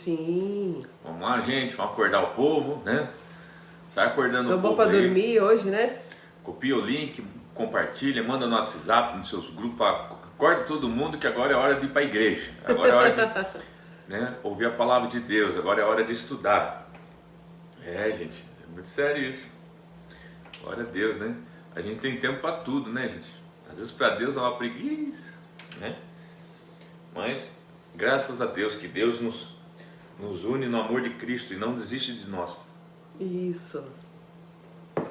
Sim. Vamos lá, gente, vamos acordar o povo, né? Sai acordando o povo. Tô bom pra aí. dormir hoje, né? Copia o link, compartilha, manda no WhatsApp, nos seus grupos, fala, acorda todo mundo que agora é hora de ir para a igreja. Agora é hora de ouvir a palavra de Deus, agora é hora de estudar. É, gente, é muito sério isso. Glória a Deus, né? A gente tem tempo para tudo, né, gente? Às vezes para Deus dá uma preguiça, né? Mas, graças a Deus, que Deus nos une no amor de Cristo e não desiste de nós. Isso.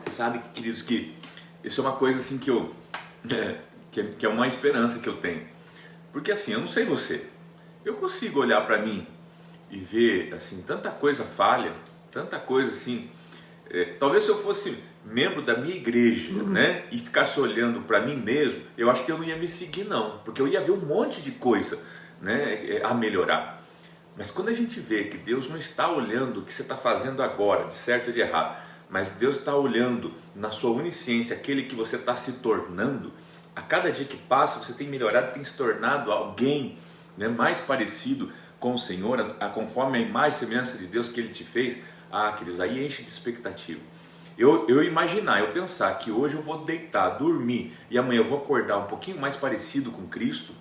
Sabe, queridos, que isso é uma coisa assim que que é uma esperança que eu tenho. Porque assim, eu não sei você, eu consigo olhar para mim e ver assim tanta coisa falha, tanta coisa assim. Talvez se eu fosse membro da minha igreja, né, e ficasse olhando para mim mesmo, eu acho que eu não ia me seguir não, porque eu ia ver um monte de coisa, né, a melhorar. Mas quando a gente vê que Deus não está olhando o que você está fazendo agora, de certo ou de errado, mas Deus está olhando na sua onisciência aquele que você está se tornando, a cada dia que passa você tem melhorado, tem se tornado alguém, né, mais parecido com o Senhor, conforme a imagem e semelhança de Deus que Ele te fez. Ah, queridos, aí enche de expectativa. Eu imaginar, eu pensar que hoje eu vou deitar, dormir e amanhã eu vou acordar um pouquinho mais parecido com Cristo,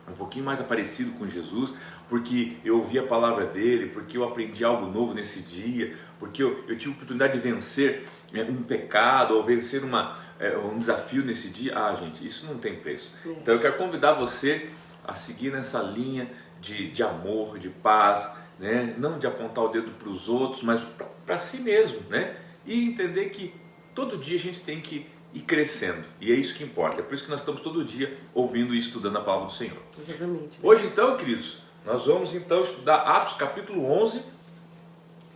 um pouquinho mais parecido com Jesus, porque eu ouvi a palavra dele, porque eu aprendi algo novo nesse dia, porque eu tive a oportunidade de vencer um pecado ou vencer um desafio nesse dia. Ah, gente, isso não tem preço. Então eu quero convidar você a seguir nessa linha de amor, de paz, né? Não de apontar o dedo para os outros, mas para si mesmo, né? E entender que todo dia a gente tem que ir crescendo, e é isso que importa. É por isso que nós estamos todo dia ouvindo e estudando a palavra do Senhor. Exatamente. Hoje então, queridos, nós vamos então estudar Atos capítulo 11,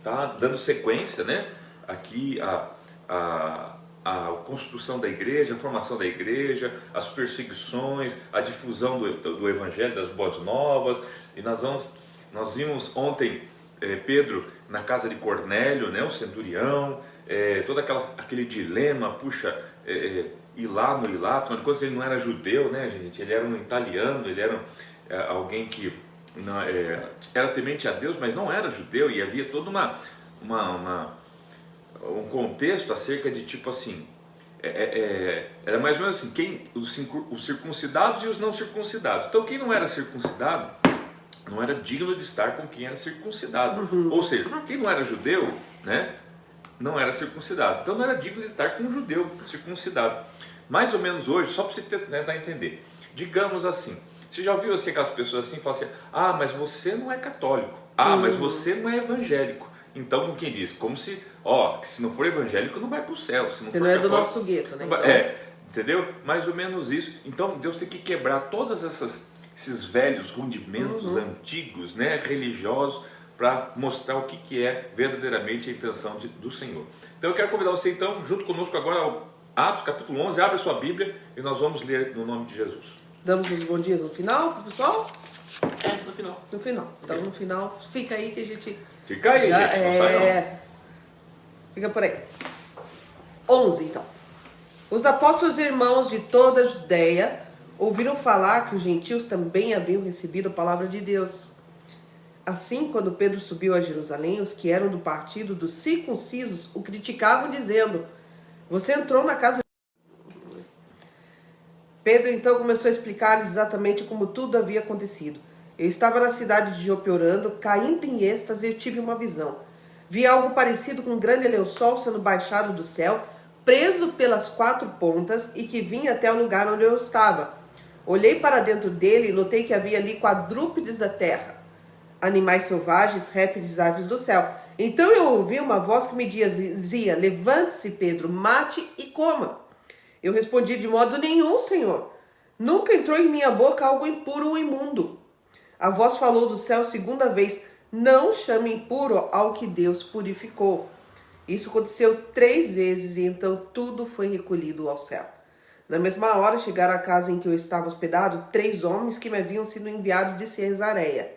tá? Dando sequência, né? Aqui a construção da igreja, a formação da igreja, as perseguições, a difusão do evangelho, das boas novas. E nós vimos ontem Pedro na casa de Cornélio, né, o centurião, todo aquele dilema, puxa, ir lá, não ir lá, afinal de contas ele não era judeu, né, gente? Ele era um italiano, ele era alguém que era temente a Deus, mas não era judeu, e havia todo um contexto acerca de tipo assim, era mais ou menos assim, os circuncidados e os não circuncidados. Então quem não era circuncidado não era digno de estar com quem era circuncidado. Ou seja, quem não era judeu, né, não era circuncidado. Então não era digno de estar com um judeu circuncidado. Mais ou menos hoje, só para você tentar entender. Digamos assim, você já ouviu assim, aquelas pessoas assim, falam assim, ah, mas você não é católico. Ah, mas você não é evangélico. Então, quem diz? Como se, que se não for evangélico não vai para o céu. Se você não é do nosso gueto, né? Então... entendeu? Mais ou menos isso. Então Deus tem que quebrar todas esses velhos rudimentos antigos, né, religiosos, para mostrar o que é verdadeiramente a intenção do Senhor. Então eu quero convidar você então, junto conosco agora ao Atos capítulo 11, abre a sua Bíblia e nós vamos ler no nome de Jesus. Damos os bons dias no final, pessoal? No final. No final. Então no final, fica aí que a gente... Fica aí, gente, não sai não. Fica por aí. 11 então. Os apóstolos e irmãos de toda a Judéia ouviram falar que os gentios também haviam recebido a palavra de Deus. Assim, quando Pedro subiu a Jerusalém, os que eram do partido dos circuncisos o criticavam, dizendo: você entrou na casa de... Pedro então começou a explicar-lhes exatamente como tudo havia acontecido. Eu estava na cidade de Jope orando, caindo em êxtase, e tive uma visão. Vi algo parecido com um grande lençol sendo baixado do céu, preso pelas 4 pontas, e que vinha até o lugar onde eu estava. Olhei para dentro dele e notei que havia ali quadrúpedes da terra, animais selvagens, répteis, aves do céu. Então eu ouvi uma voz que me dizia: levante-se, Pedro, mate e coma. Eu respondi: de modo nenhum, Senhor. Nunca entrou em minha boca algo impuro ou imundo. A voz falou do céu segunda vez: não chame impuro ao que Deus purificou. Isso aconteceu 3 vezes e então tudo foi recolhido ao céu. Na mesma hora chegaram à casa em que eu estava hospedado 3 homens que me haviam sido enviados de Cesareia.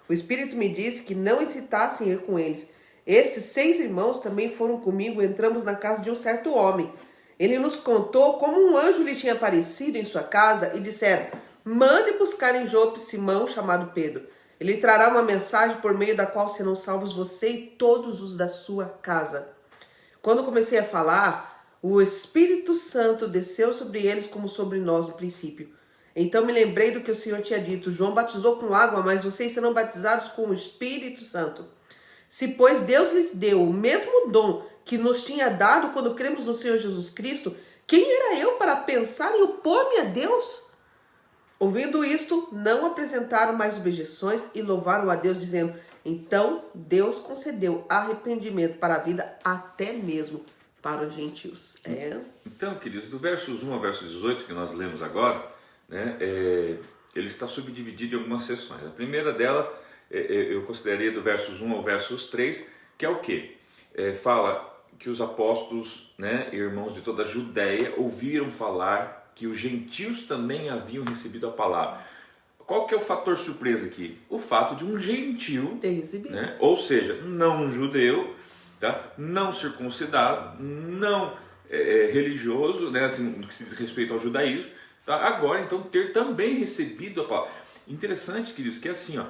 O Espírito me disse que não hesitassem em ir com eles. Esses 6 irmãos também foram comigo e entramos na casa de um certo homem. Ele nos contou como um anjo lhe tinha aparecido em sua casa e disseram: mande buscar em Jope Simão, chamado Pedro. Ele trará uma mensagem por meio da qual serão salvos você e todos os da sua casa. Quando eu comecei a falar, o Espírito Santo desceu sobre eles como sobre nós no princípio. Então me lembrei do que o Senhor tinha dito. João batizou com água, mas vocês serão batizados com o Espírito Santo. Se, pois, Deus lhes deu o mesmo dom que nos tinha dado quando cremos no Senhor Jesus Cristo, quem era eu para pensar em opor-me a Deus? Ouvindo isto, não apresentaram mais objeções e louvaram a Deus, dizendo: então Deus concedeu arrependimento para a vida, até mesmo para os gentios. Então, queridos, do versos 1 ao verso 18 que nós lemos agora, né, ele está subdividido em algumas seções. A primeira delas, eu consideraria do versos 1 ao versos 3, que é o quê? Fala que os apóstolos, né, irmãos de toda a Judéia, ouviram falar que os gentios também haviam recebido a palavra. Qual que é o fator surpresa aqui? O fato de um gentil ter recebido, né, ou seja, não um judeu, tá, não circuncidado, não religioso, né, assim, no que se diz respeito ao judaísmo, tá, agora então ter também recebido a palavra. Interessante, queridos, que é assim, ó,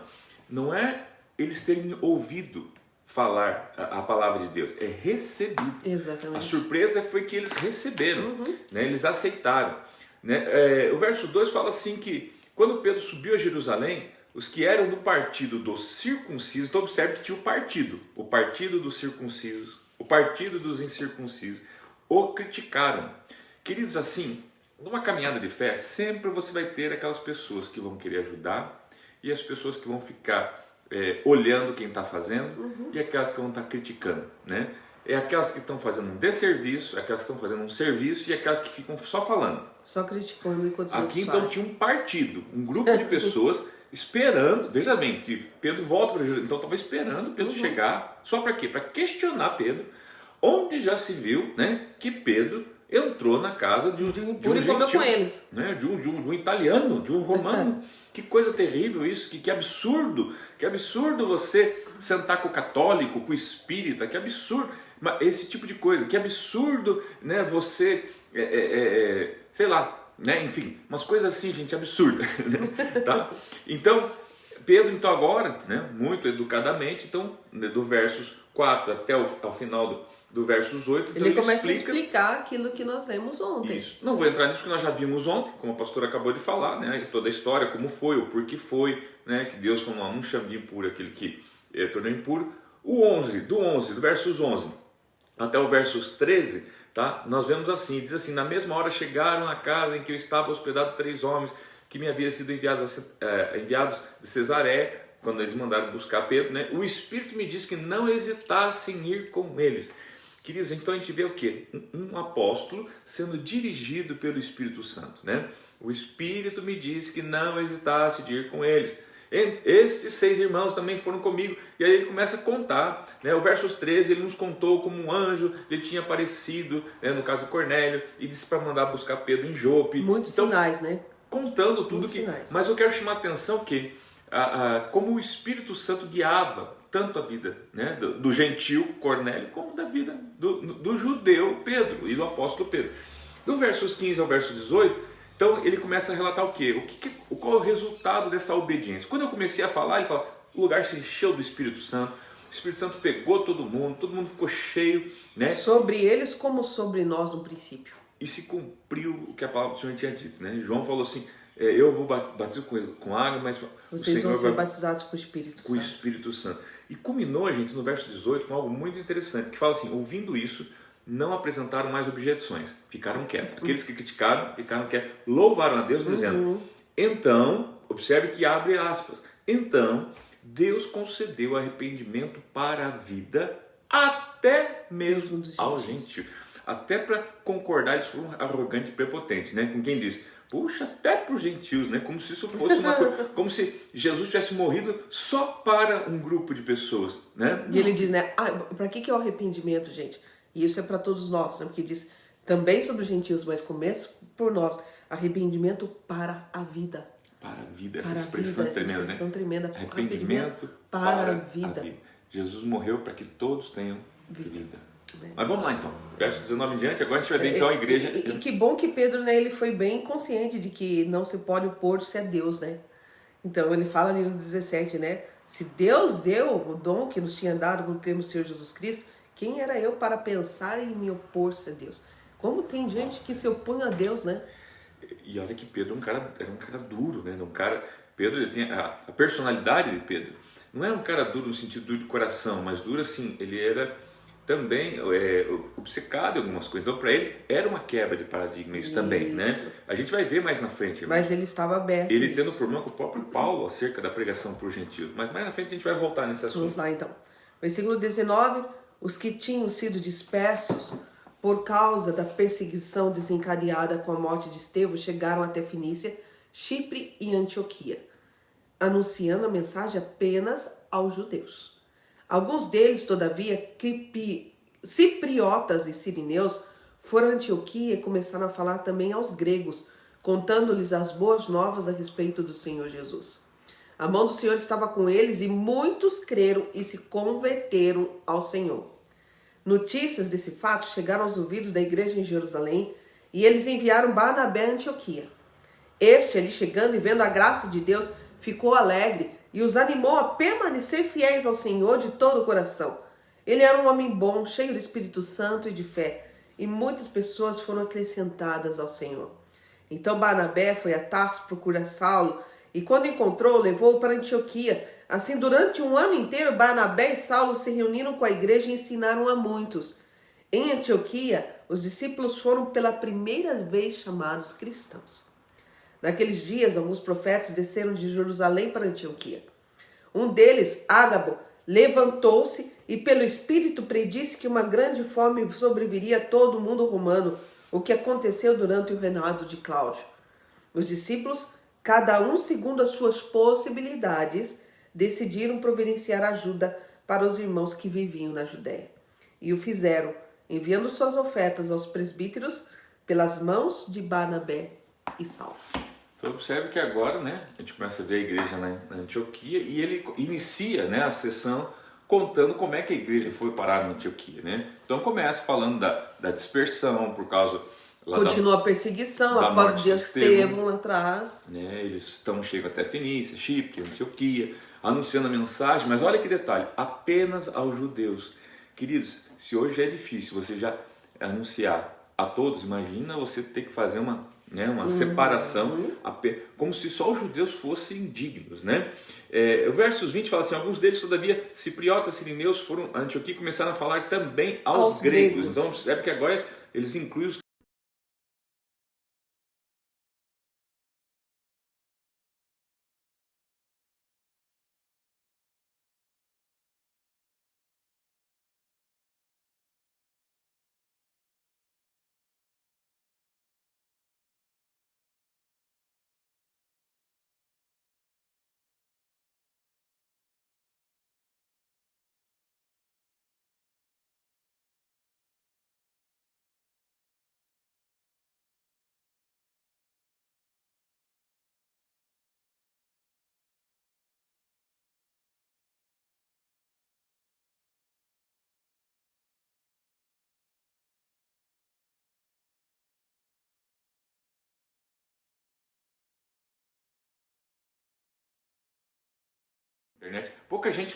não é eles terem ouvido falar a palavra de Deus, é recebido. Exatamente. A surpresa foi que eles receberam, né, eles aceitaram. Né? O verso 2 fala assim que quando Pedro subiu a Jerusalém, os que eram do partido dos circuncisos, então observe que tinha o partido dos circuncisos, o partido dos incircuncisos, o criticaram. Queridos, assim, numa caminhada de fé, sempre você vai ter aquelas pessoas que vão querer ajudar e as pessoas que vão ficar olhando quem está fazendo e aquelas que vão estar criticando, né? É aquelas que estão fazendo um desserviço, aquelas que estão fazendo um serviço e aquelas que ficam só falando. Só criticando enquanto os outros Aqui então tinha um partido, um grupo de pessoas esperando, veja bem, que Pedro volta para Jesus, então estava esperando Pedro chegar, só para quê? Para questionar Pedro, onde já se viu, né, que Pedro entrou na casa de um impuro e gentil, comeu com eles. né, de um italiano, de um romano. Que coisa terrível isso, que absurdo você sentar com o católico, com o espírita, que absurdo, esse tipo de coisa, que absurdo, né, você, sei lá, né, enfim, umas coisas assim, gente, absurdas, né, tá? Então, Pedro, então agora, né, muito educadamente, então, do versos 4 até ao final do versos 8, então ele começa a explicar aquilo que nós vemos ontem. Isso. Não vou entrar nisso porque nós já vimos ontem, como a pastora acabou de falar, né, toda a história, como foi, o porquê foi, né, que Deus falou, não chame de impuro aquele que tornou impuro. Do versos 11 até o versos 13, tá, nós vemos assim, diz assim: na mesma hora chegaram à casa em que eu estava hospedado 3 homens que me haviam sido enviados de Cesareia, quando eles mandaram buscar Pedro, né, o Espírito me disse que não hesitasse em ir com eles. Queridos, então a gente vê o quê? Um apóstolo sendo dirigido pelo Espírito Santo, né? O Espírito me disse que não hesitasse de ir com eles. Estes 6 irmãos também foram comigo. E aí ele começa a contar, né? O versos 13, ele nos contou como um anjo lhe tinha aparecido, né? No caso do Cornélio, e disse para mandar buscar Pedro em Jope. Muitos sinais, né? Contando tudo Muitos que... sinais. Mas eu quero chamar a atenção que como o Espírito Santo guiava tanto a vida, né, do gentil Cornélio, como da vida do judeu Pedro e do apóstolo Pedro. Do versos 15 ao verso 18, então ele começa a relatar o quê? Qual é o resultado dessa obediência? Quando eu comecei a falar, ele fala, o lugar se encheu do Espírito Santo, o Espírito Santo pegou todo mundo ficou cheio, né? Sobre eles como sobre nós no princípio. E se cumpriu o que a palavra do Senhor tinha dito, né? João falou assim, eu vou batizar com água, mas vocês vão ser batizados com o Espírito Santo. Com o Espírito Santo. E culminou, gente, no verso 18 com algo muito interessante, que fala assim, ouvindo isso, não apresentaram mais objeções, ficaram quietos. Aqueles que criticaram, ficaram quietos, louvaram a Deus, dizendo, então, observe que abre aspas, então Deus concedeu arrependimento para a vida até mesmo aos gentios. Até para concordar, eles foram arrogantes e prepotentes, né? Com quem diz, puxa, até para os gentios, né? Como se isso fosse uma coisa, como se Jesus tivesse morrido só para um grupo de pessoas, né? E ele diz, né? Para que é o arrependimento, gente? E isso é para todos nós, né? Porque diz também sobre os gentios, mas começa por nós, arrependimento para a vida. Para a vida, essa expressão tremenda, né? Arrependimento para a vida. Jesus morreu para que todos tenham vida. Mas vamos lá então, verso 19 em diante, agora a gente vai ver então a igreja... E que bom que Pedro, né, ele foi bem consciente de que não se pode opor-se a Deus, né? Então ele fala ali no 17, né? Se Deus deu o dom que nos tinha dado quando cremos no Senhor Jesus Cristo, quem era eu para pensar em me opor-se a Deus? Como tem gente que se opõe a Deus, né? E olha que Pedro era um cara duro, né? Pedro, ele tem a personalidade de Pedro. Não era um cara duro no sentido duro de coração, mas duro assim, ele era também obcecado em algumas coisas. Então, para ele, era uma quebra de paradigma isso também, né? A gente vai ver mais na frente. Mas ele estava aberto. Ele tendo problema com o próprio Paulo acerca da pregação por gentios. Mas mais na frente a gente vai voltar nesse assunto. Vamos lá, então. Versículo 19. Os que tinham sido dispersos por causa da perseguição desencadeada com a morte de Estevão chegaram até Fenícia, Chipre e Antioquia, anunciando a mensagem apenas aos judeus. Alguns deles, todavia, cipriotas e sirineus, foram a Antioquia e começaram a falar também aos gregos, contando-lhes as boas novas a respeito do Senhor Jesus. A mão do Senhor estava com eles e muitos creram e se converteram ao Senhor. Notícias desse fato chegaram aos ouvidos da igreja em Jerusalém e eles enviaram Barnabé a Antioquia. Este, ali chegando e vendo a graça de Deus, ficou alegre e os animou a permanecer fiéis ao Senhor de todo o coração. Ele era um homem bom, cheio do Espírito Santo e de fé, e muitas pessoas foram acrescentadas ao Senhor. Então Barnabé foi a Tarso procurar Saulo, e quando encontrou, levou-o para Antioquia. Assim, durante um ano inteiro, Barnabé e Saulo se reuniram com a igreja e ensinaram a muitos. Em Antioquia, os discípulos foram pela primeira vez chamados cristãos. Naqueles dias, alguns profetas desceram de Jerusalém para Antioquia. Um deles, Ágabo, levantou-se e pelo Espírito predisse que uma grande fome sobreviria a todo o mundo romano, o que aconteceu durante o reinado de Cláudio. Os discípulos, cada um segundo as suas possibilidades, decidiram providenciar ajuda para os irmãos que viviam na Judéia. E o fizeram, enviando suas ofertas aos presbíteros pelas mãos de Barnabé e Saulo. Então observe que agora, né, a gente começa a ver a igreja na Antioquia e ele inicia, né, a sessão contando como é que a igreja foi parar na Antioquia, né? Então começa falando da dispersão por causa continua a perseguição após de Estevão lá atrás, né? Eles chegam até Fenícia, Chipre, Antioquia, anunciando a mensagem, mas olha que detalhe, apenas aos judeus. Queridos, se hoje é difícil você já anunciar a todos, imagina você ter que fazer uma separação, como se só os judeus fossem dignos, né? O versos 20 fala assim, alguns deles, todavia, cipriotas, sirineus, foram a Antioquia e começaram a falar também aos gregos. Então, observe que agora eles incluem os internet. Pouca gente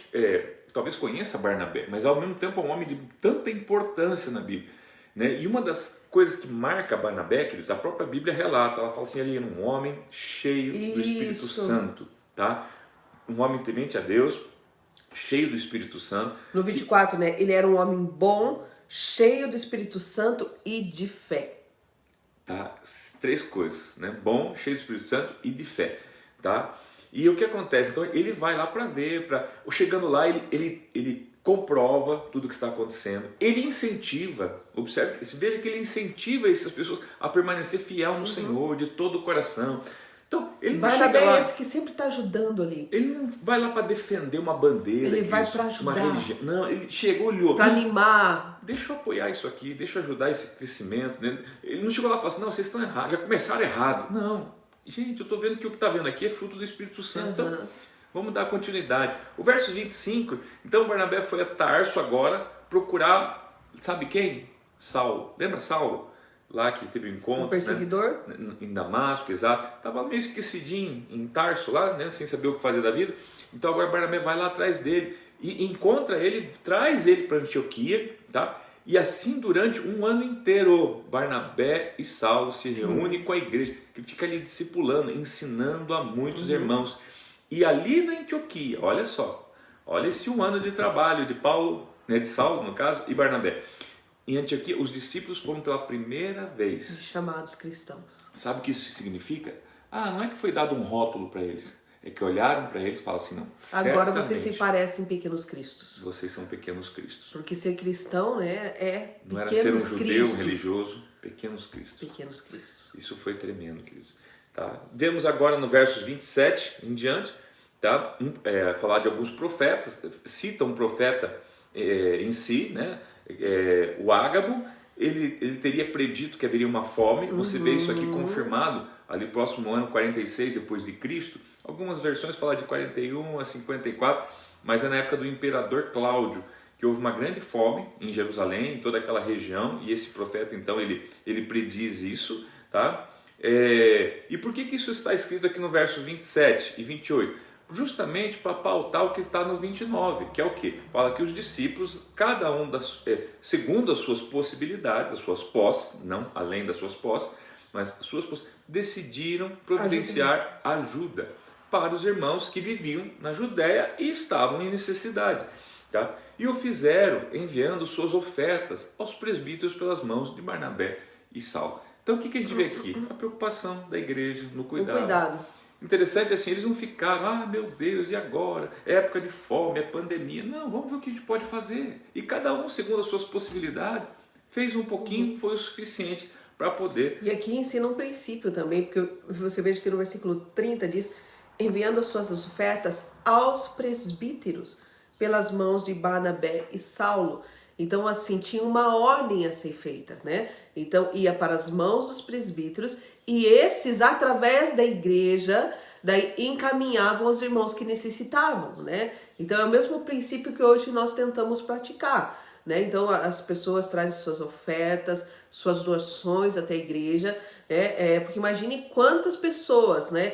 talvez conheça Barnabé, mas ao mesmo tempo é um homem de tanta importância na Bíblia, né? E uma das coisas que marca Barnabé, queridos, a própria Bíblia relata, ela fala assim, ele era um homem cheio do Espírito Santo, tá? Um homem temente a Deus, cheio do Espírito Santo. No 24, né? Ele era um homem bom, cheio do Espírito Santo e de fé. Tá? 3 coisas, né? Bom, cheio do Espírito Santo e de fé, tá? E o que acontece? Então ele vai lá para ver, chegando lá ele comprova tudo o que está acontecendo, ele incentiva, observe, veja que ele incentiva essas pessoas a permanecer fiel no Senhor de todo o coração. Então ele não chega lá, esse que sempre está ajudando ali. Ele não vai lá para defender uma bandeira, ele vai para ajudar, uma religião. Não, ele chegou, olhou, para animar. Deixa eu apoiar isso aqui, deixa eu ajudar esse crescimento, né? Ele não chegou lá e falou assim, não, vocês estão errados, já começaram errado. Não. Gente, eu estou vendo que o que está vendo aqui é fruto do Espírito Santo. Então, vamos dar continuidade. O verso 25, então Barnabé foi a Tarso agora procurar, sabe quem? Saulo. Lembra Saulo? lá que teve um encontro, O perseguidor, né, em Damasco, exato, estava meio esquecidinho em Tarso lá, né, sem saber o que fazer da vida. Então agora Barnabé vai lá atrás dele e encontra ele, traz ele para Antioquia, tá? E assim durante um ano inteiro, Barnabé e Saulo se reúnem com a igreja, que fica ali discipulando, ensinando a muitos irmãos. E ali na Antioquia, olha só, olha esse um ano de trabalho de Paulo, né, de Saulo no caso, e Barnabé. Em Antioquia, os discípulos foram pela primeira vez chamados cristãos. Sabe o que isso significa? Não é que foi dado um rótulo para eles, é que olharam para eles e falaram assim, não, Agora vocês se parecem pequenos cristos. Vocês são pequenos cristos. Porque ser cristão, né, é não pequenos era ser um judeu, cristos. um religioso, pequenos cristos. Pequenos cristos. Isso foi tremendo, queridos. Tá? Vemos agora no versos 27 em diante, tá? Falar de alguns profetas, cita um profeta em si, né? O Ágabo, ele teria predito que haveria uma fome. Você vê isso aqui confirmado ali próximo ao ano 46 depois de Cristo. Algumas versões falam de 41 a 54, mas é na época do imperador Cláudio que houve uma grande fome em Jerusalém, em toda aquela região, e esse profeta então ele prediz isso, tá? E por que isso está escrito aqui no verso 27 e 28? Justamente para pautar o que está no 29, que é o que? Fala que os discípulos, cada um segundo as suas possibilidades, as suas posses, não além das suas posses, mas as suas posses, decidiram providenciar ajuda para os irmãos que viviam na Judéia e estavam em necessidade. Tá? E o fizeram enviando suas ofertas aos presbíteros pelas mãos de Barnabé e Saulo. Então o que a gente vê aqui? A preocupação da igreja no cuidado. O cuidado. Interessante assim, eles não ficaram, meu Deus, e agora? É época de fome, é pandemia. Não, vamos ver o que a gente pode fazer. E cada um, segundo as suas possibilidades, fez um pouquinho, foi o suficiente para poder. E aqui ensina um princípio também, porque você veja que no versículo 30 diz, enviando as suas ofertas aos presbíteros pelas mãos de Barnabé e Saulo. Então, assim, tinha uma ordem a ser feita, né? Então, ia para as mãos dos presbíteros e esses, através da igreja, daí encaminhavam os irmãos que necessitavam, né? Então, é o mesmo princípio que hoje nós tentamos praticar, né? Então, as pessoas trazem suas ofertas, suas doações até a igreja, né? Porque imagine quantas pessoas, né,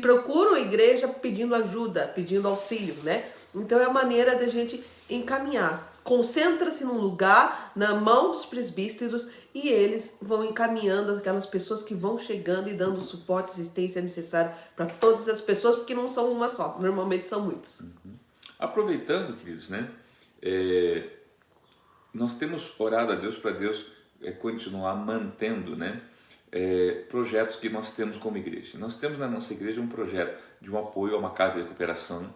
procuram a igreja pedindo ajuda, pedindo auxílio, né? Então, é a maneira da gente encaminhar. Concentra-se num lugar, na mão dos presbíteros, e eles vão encaminhando aquelas pessoas que vão chegando e dando o suporte, assistência necessária para todas as pessoas, porque não são uma só, normalmente são muitos. Aproveitando, queridos, né? Nós temos orado a Deus para Deus continuar mantendo, né? Projetos que nós temos como igreja. Nós temos na nossa igreja um projeto de um apoio a uma casa de recuperação.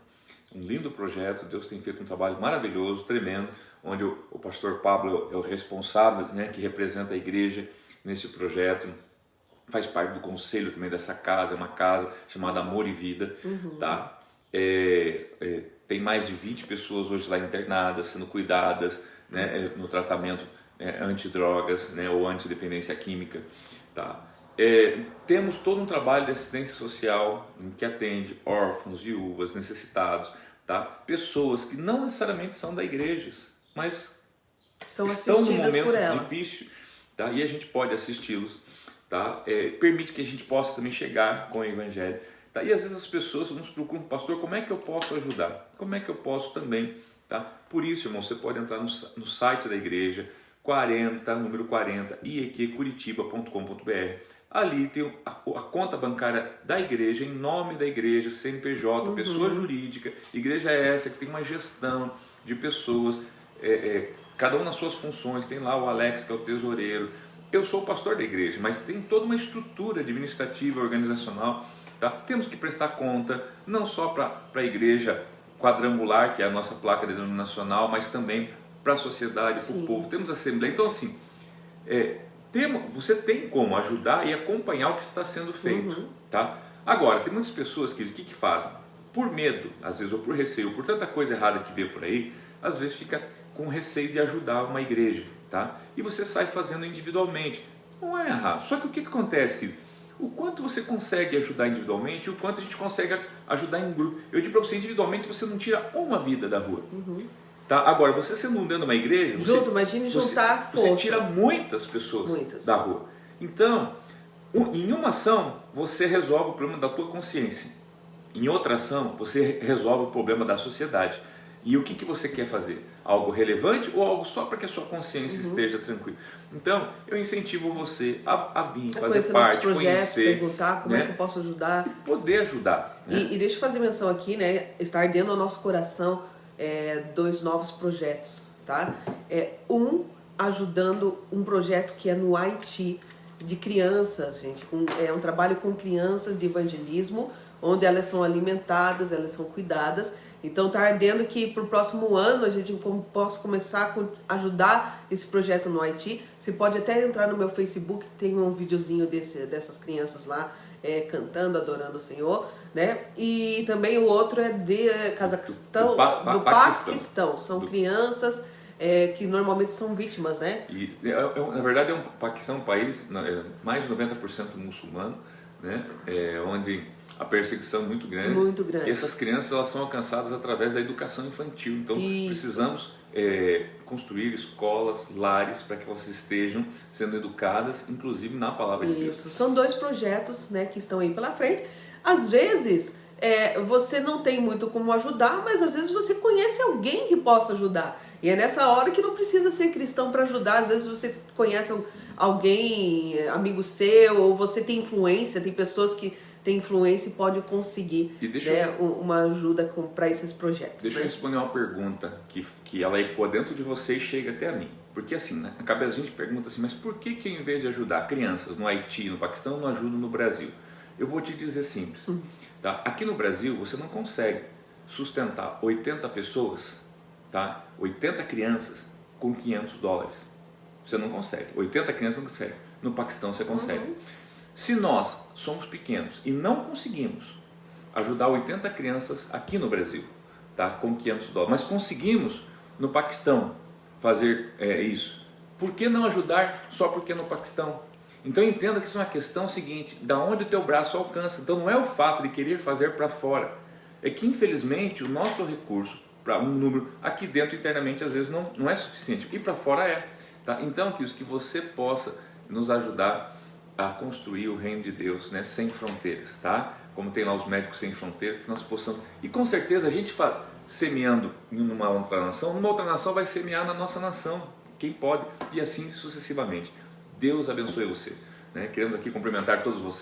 Um lindo projeto, Deus tem feito um trabalho maravilhoso, tremendo, onde o pastor Pablo é o responsável, né, que representa a igreja nesse projeto, faz parte do conselho também dessa casa, é uma casa chamada Amor e Vida, tá? Tem mais de 20 pessoas hoje lá internadas, sendo cuidadas, né, no tratamento antidrogas, né, ou antidependência química, tá? Temos todo um trabalho de assistência social que atende órfãos, viúvas, necessitados, tá? Pessoas que não necessariamente são da igreja, mas são estão num momento por ela. difícil, tá? E a gente pode assisti-los, tá? Permite que a gente possa também chegar com o evangelho, tá? E às vezes as pessoas nos procuram, pastor, como é que eu posso ajudar? Como é que eu posso também, tá? Por isso, irmão, você pode entrar no site da igreja, número 40, ieqcuritiba.com.br. Ali tem a conta bancária da igreja, em nome da igreja, CNPJ, pessoa jurídica. Igreja essa que tem uma gestão de pessoas, cada um nas suas funções. Tem lá o Alex, que é o tesoureiro. Eu sou o pastor da igreja, mas tem toda uma estrutura administrativa, organizacional. Tá? Temos que prestar conta, não só para a igreja quadrangular, que é a nossa placa denominacional, mas também para a sociedade, para o povo. Temos assembleia. Então, assim, você tem como ajudar e acompanhar o que está sendo feito. Tá? Agora, tem muitas pessoas que o que fazem? Por medo, às vezes, ou por receio, ou por tanta coisa errada que vê por aí, às vezes fica com receio de ajudar uma igreja. Tá? E você sai fazendo individualmente. Não é errado. Só que o que acontece, querido? O quanto você consegue ajudar individualmente e o quanto a gente consegue ajudar em grupo. Eu digo para você, individualmente você não tira uma vida da rua. Tá? Agora, você sendo dentro de uma igreja, imagine juntar você forças. tira muitas pessoas da rua. Então, em uma ação, você resolve o problema da tua consciência. Em outra ação, você resolve o problema da sociedade. E o que você quer fazer? Algo relevante ou algo só para que a sua consciência esteja tranquila? Então, eu incentivo você a vir, fazer parte, conhecer, perguntar como é que eu posso ajudar. E poder ajudar. Né? E deixa eu fazer menção aqui, né? Está ardendo no nosso coração 2 novos projetos, tá? Ajudando um projeto que é no Haiti, de crianças, gente. É um trabalho com crianças de evangelismo, onde elas são alimentadas, elas são cuidadas. Então está ardendo que para o próximo ano a gente possa começar a ajudar esse projeto no Haiti. Você pode até entrar no meu Facebook, tem um videozinho dessas crianças lá cantando, adorando o Senhor, né? E também o outro é de Cazaquistão, do Paquistão. São crianças que normalmente são vítimas, né? E, na verdade, o Paquistão é um país mais de 90% muçulmano, né? Onde a perseguição é muito grande. Muito grande. E essas crianças elas são alcançadas através da educação infantil. Então, precisamos construir escolas, lares, para que elas estejam sendo educadas, inclusive na palavra de Deus. Isso. São 2 projetos, né, que estão aí pela frente. Às vezes, você não tem muito como ajudar, mas às vezes você conhece alguém que possa ajudar. E é nessa hora que não precisa ser cristão para ajudar. Às vezes você conhece alguém, amigo seu, ou você tem influência, tem pessoas que têm influência e pode conseguir uma ajuda para esses projetos. Deixa eu responder uma pergunta que ela ecoa dentro de você e chega até a mim. Porque assim, né, na cabeça a gente pergunta assim, mas por que em vez de ajudar crianças no Haiti, no Paquistão, não ajudo no Brasil? Eu vou te dizer simples. Tá? Aqui no Brasil você não consegue sustentar 80 pessoas, tá? 80 crianças com $500. Você não consegue. 80 crianças não consegue. No Paquistão você consegue. Se nós somos pequenos e não conseguimos ajudar 80 crianças aqui no Brasil, tá? Com $500, mas conseguimos no Paquistão fazer isso, por que não ajudar só porque é no Paquistão? Então entenda que isso é uma questão seguinte, da onde o teu braço alcança. Então não é o fato de querer fazer para fora, é que infelizmente o nosso recurso para um número aqui dentro internamente às vezes não é suficiente, e para fora é. Tá? Então que você possa nos ajudar a construir o reino de Deus, né, sem fronteiras, tá? Como tem lá os médicos sem fronteiras, que nós possamos, e com certeza a gente semeando em uma outra nação vai semear na nossa nação, quem pode, e assim sucessivamente. Deus abençoe você, né? Queremos aqui cumprimentar todos vocês.